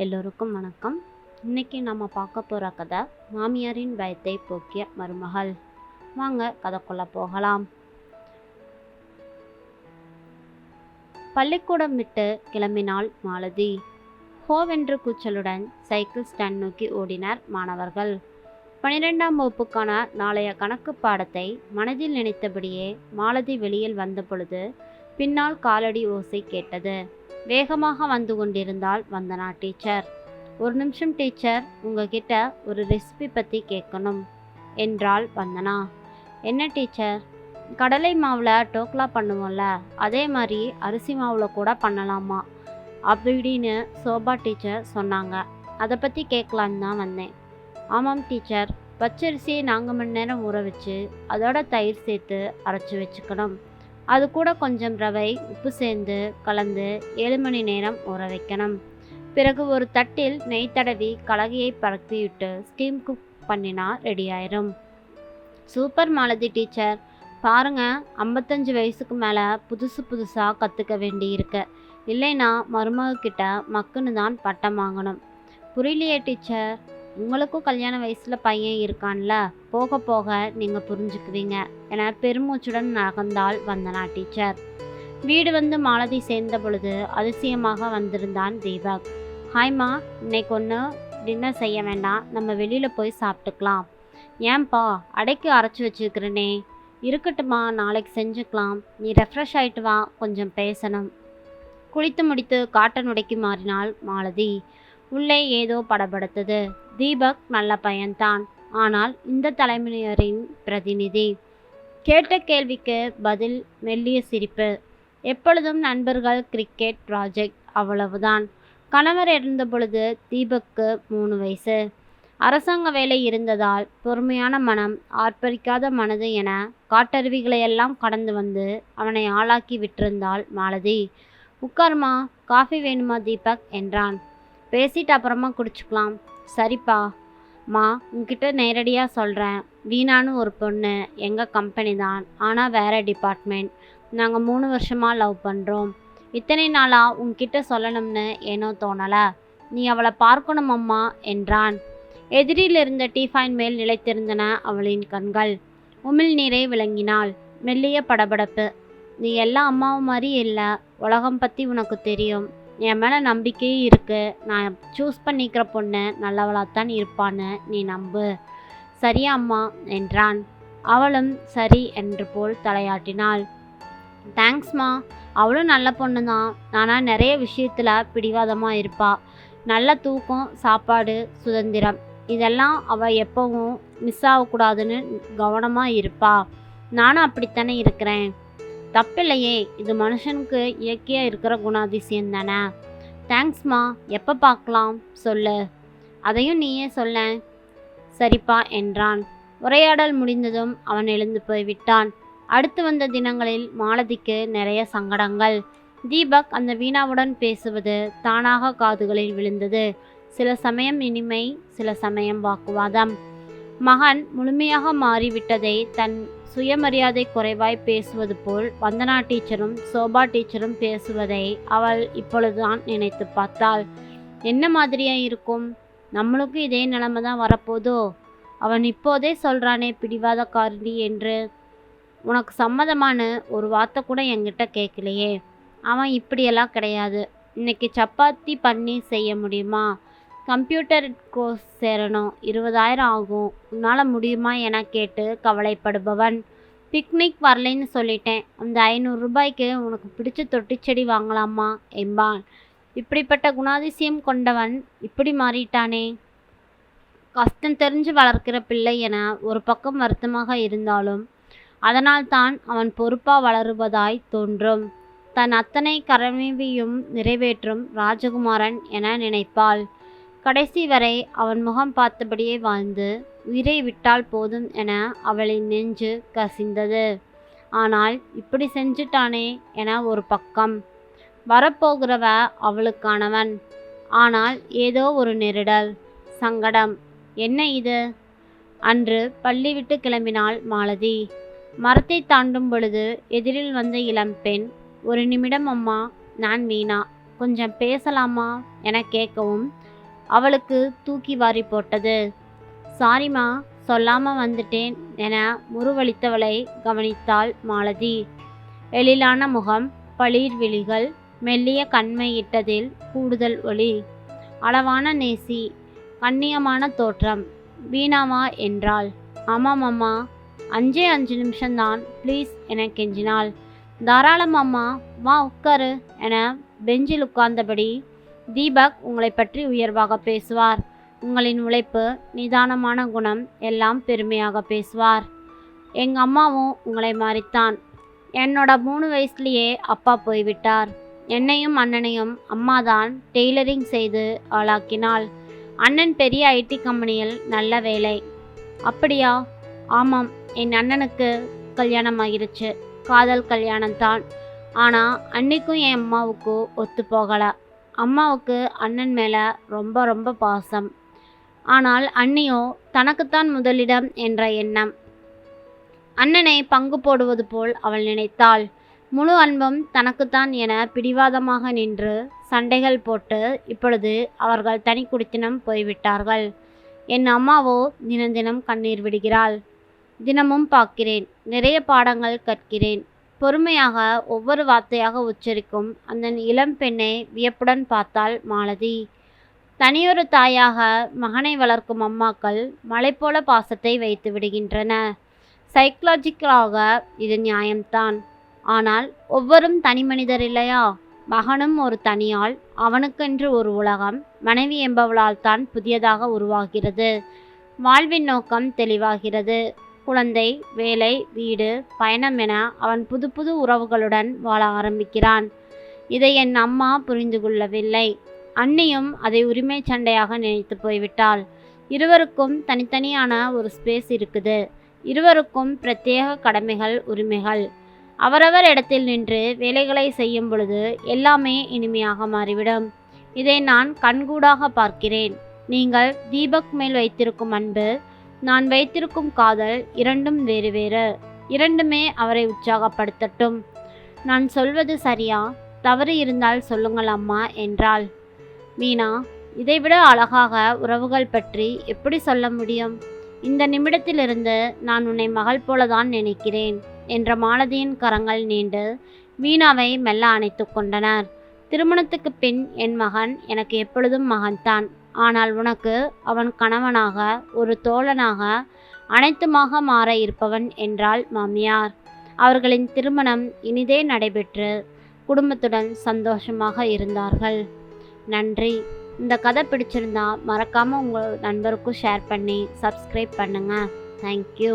எல்லோருக்கும் வணக்கம். இன்னைக்கு நம்ம பார்க்க போகிற கதை மாமியாரின் பயத்தை போக்கிய மருமகள். வாங்க கதைக்குள்ள போகலாம். பள்ளிக்கூடம் விட்டு கிளம்பினாள் மாலதி. ஹோவென்று கூச்சலுடன் சைக்கிள் ஸ்டாண்ட் நோக்கி ஓடினர் மாணவர்கள். 12ஆம் வகுப்புக்கான நாளைய கணக்கு பாடத்தை மனதில் நினைத்தபடியே மாலதி வெளியில் வந்த பொழுது பின்னால் காலடி ஓசை கேட்டது. வேகமாக வந்து கொண்டிருந்தாள் வந்தனா டீச்சர். ஒரு நிமிஷம் டீச்சர், உங்ககிட்ட ஒரு ரெசிபி பற்றி கேட்கணும் என்றாள் வந்தனா. என்ன டீச்சர்? கடலை மாவில் டோக்லா பண்ணுவோம்ல, அதே மாதிரி அரிசி மாவில் கூட பண்ணலாமா அப்படின்னு சோபா டீச்சர் சொன்னாங்க. அதை பற்றி கேட்கலான்னு தான் வந்தேன். ஆமாம் டீச்சர், பச்சரிசியை 4 மணி நேரம் ஊற வச்சு அதோட தயிர் சேர்த்து அரைச்சி வச்சுக்கணும். அது கூட கொஞ்சம் ரவை, உப்பு சேர்ந்து கலந்து 7 மணி நேரம் ஊற வைக்கணும். பிறகு ஒரு தட்டில் நெய் தடவி கலகையை பரப்பிவிட்டு ஸ்டீம் குக் பண்ணினா ரெடி ஆயிரும். சூப்பர் மாலதி டீச்சர், பாருங்க, 55 வயசுக்கு மேலே புதுசாக கற்றுக்க வேண்டி இருக்கு. இல்லைன்னா மருமகிட்ட மக்குன்னு தான் பட்டம் வாங்கணும். புரியலையே டீச்சர். உங்களுக்கும் கல்யாண வயசில் பையன் இருக்கான்ல, போக போக நீங்கள் புரிஞ்சுக்குவீங்க என பெருமூச்சுடன் நகர்ந்தாள் வந்தனா டீச்சர். வீடு வந்து மாலதி சேர்ந்த பொழுது அதிசயமாக வந்திருந்தான் தீபக். ஹாய்மா, இன்னைக்கு ஒன்று டின்னர் செய்ய வேண்டாம், நம்ம வெளியில் போய் சாப்பிட்டுக்கலாம். ஏன்பா, அடைக்கு அரைச்சி வச்சுருக்கிறேனே. இருக்கட்டுமா, நாளைக்கு செஞ்சுக்கலாம். நீ ரெஃப்ரெஷ் ஆகிட்டு வா, கொஞ்சம் பேசணும். குளித்து முடித்து காட்டன் உடைக்கு மாறினாள் மாலதி. உள்ளே ஏதோ படபடுத்தது. தீபக் நல்ல பையன்தான், ஆனால் இந்த தலைமுறையினரின் பிரதிநிதி. கேட்ட கேள்விக்கு பதில் மெல்லிய சிரிப்பு. எப்பொழுதும் நண்பர்கள், கிரிக்கெட், ப்ராஜெக்ட், அவ்வளவுதான். கணவர் இருந்த பொழுது தீபக்கு 3 வயசு. அரசாங்க வேலை இருந்ததால் பொறுமையான மனம், ஆர்ப்பரிக்காத மனது என காட்டருவிகளையெல்லாம் கடந்து வந்து அவனை ஆளாக்கி விட்டிருந்தாள் மாலதி. உட்காருமா, காஃபி வேணுமா தீபக் என்றான். பேசிட்டு அப்புறமா குடிச்சுக்கலாம். சரிப்பா. மா, உங்ககிட்ட நேரடியாக சொல்கிறேன், வீணான்னு ஒரு பொண்ணு எங்கள் கம்பெனி தான், ஆனால் வேறு டிபார்ட்மெண்ட். நாங்கள் 3 வருஷமாக லவ் பண்ணுறோம். இத்தனை நாளாக உங்ககிட்ட சொல்லணும்னு ஏனோ தோணலை. நீ அவளை பார்க்கணும் அம்மா என்றான். எதிரில் இருந்த டீஃபாயின் மேல் நிலைத்திருந்தன அவளின் கண்கள். உமிழ்நீரை விளங்கினாள். மெல்லிய படபடப்பு. நீ எல்லாம் அம்மாவும் மாதிரி இல்லை. உலகம் பற்றி உனக்கு தெரியும். என் மேலே நம்பிக்கையே இருக்கு. நான் சூஸ் பண்ணிக்கிற பொண்ணு நல்லவளாகத்தான் இருப்பான்னு நீ நம்பு. சரியா அம்மா என்றான். அவளும் சரி என்று போல் தலையாட்டினாள். தேங்க்ஸ்மா, அவளும் நல்ல பொண்ணு தான். ஆனால் நிறைய விஷயத்தில் பிடிவாதமாக இருப்பா. நல்ல தூக்கம், சாப்பாடு, சுதந்திரம், இதெல்லாம் அவள் எப்பவும் மிஸ் ஆகக்கூடாதுன்னு கவனமாக இருப்பா. நானும் அப்படித்தானே இருக்கிறேன். தப்பில்லையே, இது மனுஷனுக்கு இயற்கையாக இருக்கிற குணாதிசயம் தானே. தேங்க்ஸ்மா, எப்போ பார்க்கலாம் சொல்லு. அதையும் நீயே சொல்ல. சரிப்பா என்றான். உரையாடல் முடிந்ததும் அவன் எழுந்து போய்விட்டான். அடுத்து வந்த தினங்களில் மாலதிக்கு நிறைய சங்கடங்கள். தீபக் அந்த வீணாவுடன் பேசுவது தானாக காதுகளில் விழுந்தது. சில சமயம் இனிமை, சில சமயம் வாக்குவாதம். மகன் முழுமையாக மாறிவிட்டதை தன் சுயமரியாதை குறைவாய் பேசுவது போல் வந்தனா டீச்சரும் சோபா டீச்சரும் பேசுவதை அவள் இப்பொழுதுதான் நினைத்து பார்த்தாள். என்ன மாதிரியா இருக்கும்? நம்மளுக்கும் இதே நிலைமை தான் வரப்போதோ? அவன் இப்போதே சொல்கிறானே பிடிவாதக்காரி என்று. உனக்கு சம்மதமான ஒரு வார்த்தை கூட என்கிட்ட கேட்கலையே. அவன் இப்படியெல்லாம் கிடையாது. இன்னைக்கு சப்பாத்தி பண்ணி செய்ய முடியுமா? கம்ப்யூட்டர் கோர்ஸ் சேரணும், 20,000 ஆகும், உன்னால் முடியுமா என கேட்டு கவலைப்படுபவன். பிக்னிக் வரலைன்னு சொல்லிட்டேன், அந்த 500 ரூபாய்க்கு உனக்கு பிடிச்ச தொட்டிச்செடி வாங்கலாமா என்பான். இப்படிப்பட்ட குணாதிசயம் கொண்டவன் இப்படி மாறிட்டானே. கஷ்டம் தெரிஞ்சு வளர்க்கிற பிள்ளை என ஒரு பக்கம் வருத்தமாக இருந்தாலும் அதனால் தான் அவன் பொறுப்பாக வளருவதாய் தோன்றும். தன் அத்தனை கடமையையும் நிறைவேற்றும் ராஜகுமாரன் என நினைப்பாள். கடைசி வரை அவன் முகம் பார்த்தபடியே வாழ்ந்து உயிரை விட்டால் போதும் என அவளின் நெஞ்சு கசிந்தது. ஆனால் இப்படி செஞ்சுட்டானே என ஒரு பக்கம். வரப்போகிறவ அவளுக்கானவன். ஆனால் ஏதோ ஒரு நெருடல், சங்கடம். என்ன இது? அன்று பள்ளி விட்டு கிளம்பினாள் மாலதி. மரத்தை தாண்டும் பொழுது எதிரில் வந்த இளம்பெண், ஒரு நிமிடம் அம்மா, நான் வீணா. கொஞ்சம் பேசலாமா என கேட்கவும் அவளுக்கு தூக்கி வாரி போட்டது. சாரிம்மா, சொல்லாமல் வந்துட்டேன் என முறுவலித்தவளை கவனித்தாள் மாலதி. எழிலான முகம், பளிர் விழிகள், மெல்லிய கண்மையிட்டதில் கூடுதல் ஒளி, அளவான நேசி, கண்ணியமான தோற்றம். வீணாவா என்றாள். ஆமாம் அம்மா, 5 நிமிஷம்தான் ப்ளீஸ் என கெஞ்சினாள். தாராளம் அம்மா, வா உட்காரு என பெஞ்சில் உட்கார்ந்தபடி, தீபக் உங்களை பற்றி உயர்வாக பேசுவார். உங்களின் உழைப்பு, நிதானமான குணம் எல்லாம் பெருமையாக பேசுவார். எங்கள் அம்மாவும் உங்களை மாறித்தான். என்னோட 3 வயசுலேயே அப்பா போய்விட்டார். என்னையும் அண்ணனையும் அம்மாதான் டெய்லரிங் செய்து ஆளாக்கினாள். அண்ணன் பெரிய ஐடி கம்பெனியில் நல்ல வேலை. அப்படியா? ஆமாம், என் அண்ணனுக்கு கல்யாணம் ஆகிருச்சு. காதல் கல்யாணம்தான். ஆனால் அன்னைக்கும் என் அம்மாவுக்கு ஒத்து போகலை. அம்மாவுக்கு அண்ணன் மேலே ரொம்ப ரொம்ப பாசம். ஆனால் அண்ணியோ தனக்குத்தான் முதலிடம் என்ற எண்ணம். அண்ணனை பங்கு போடுவது போல் அவள் நினைத்தாள். முழு அன்பும் தனக்குத்தான் என பிடிவாதமாக நின்று சண்டைகள் போட்டு இப்பொழுது அவர்கள் தனி குடித்தனம் போய்விட்டார்கள். என் அம்மாவோ தினம் தினம் கண்ணீர் விடுகிறாள். தினமும் பார்க்கிறேன். நிறைய பாடங்கள் கற்கிறேன். பொறுமையாக ஒவ்வொரு வார்த்தையாக உச்சரிக்கும் அந்த இளம் பெண்ணை வியப்புடன் பார்த்தாள் மாலதி. தனியொரு தாயாக மகனை வளர்க்கும் அம்மாக்கள் மலை போல பாசத்தை வைத்து விடுகின்றன. சைக்கலாஜிக்கலாக இது நியாயம்தான். ஆனால் ஒவ்வொரும் தனி மனிதர் இல்லையா? மகனும் ஒரு தனியாள், அவனுக்கென்று ஒரு உலகம், மனைவி என்பவளால் தான் புதியதாக உருவாகிறது. வாழ்வின் நோக்கம் தெளிவாகிறது. குழந்தை, வேலை, வீடு, பயணம் என அவன் புது புது உறவுகளுடன் வாழ ஆரம்பிக்கிறான். இதை என் அம்மா புரிந்து கொள்ளவில்லை. அண்ணியும் அதை உரிமை சண்டையாக நினைத்து போய்விட்டாள். இருவருக்கும் தனித்தனியான ஒரு ஸ்பேஸ் இருக்குது. இருவருக்கும் பிரத்யேக கடமைகள், உரிமைகள். அவரவர் இடத்தில் நின்று வேலைகளை செய்யும் பொழுது எல்லாமே இனிமையாக மாறிவிடும். இதை நான் கண்கூடாக பார்க்கிறேன். நீங்கள் தீபக் மேல் வைத்திருக்கும் அன்பு, நான் வைத்திருக்கும் காதல் இரண்டும் வேறு வேறு. இரண்டுமே அவரை உற்சாகப்படுத்தட்டும். நான் சொல்வது சரியா? தவறு இருந்தால் சொல்லுங்கள் அம்மா என்றாள். மீனா, இதைவிட அழகாக உறவுகள் பற்றி எப்படி சொல்ல முடியும்? இந்த நிமிடத்திலிருந்து நான் உன்னை மகள் போலதான் நினைக்கிறேன் என்ற மாலதியின் கரங்கள் நீண்டு மீனாவை மெல்ல அணைத்து கொண்டனர். திருமணத்துக்கு பின் என் மகன் எனக்கு எப்பொழுதும் மகன்தான். ஆனால் உனக்கு அவன் கணவனாக, ஒரு தோழனாக, அனைத்துமாக மாற இருப்பவன் என்றாள் மாமியார். அவர்களின் திருமணம் இனிதே நடைபெற்று குடும்பத்துடன் சந்தோஷமாக இருந்தார்கள். நன்றி. இந்த கதை பிடிச்சிருந்தா மறக்காமல் உங்கள் நண்பருக்கும் ஷேர் பண்ணி சப்ஸ்கிரைப் பண்ணுங்கள். தேங்க்யூ.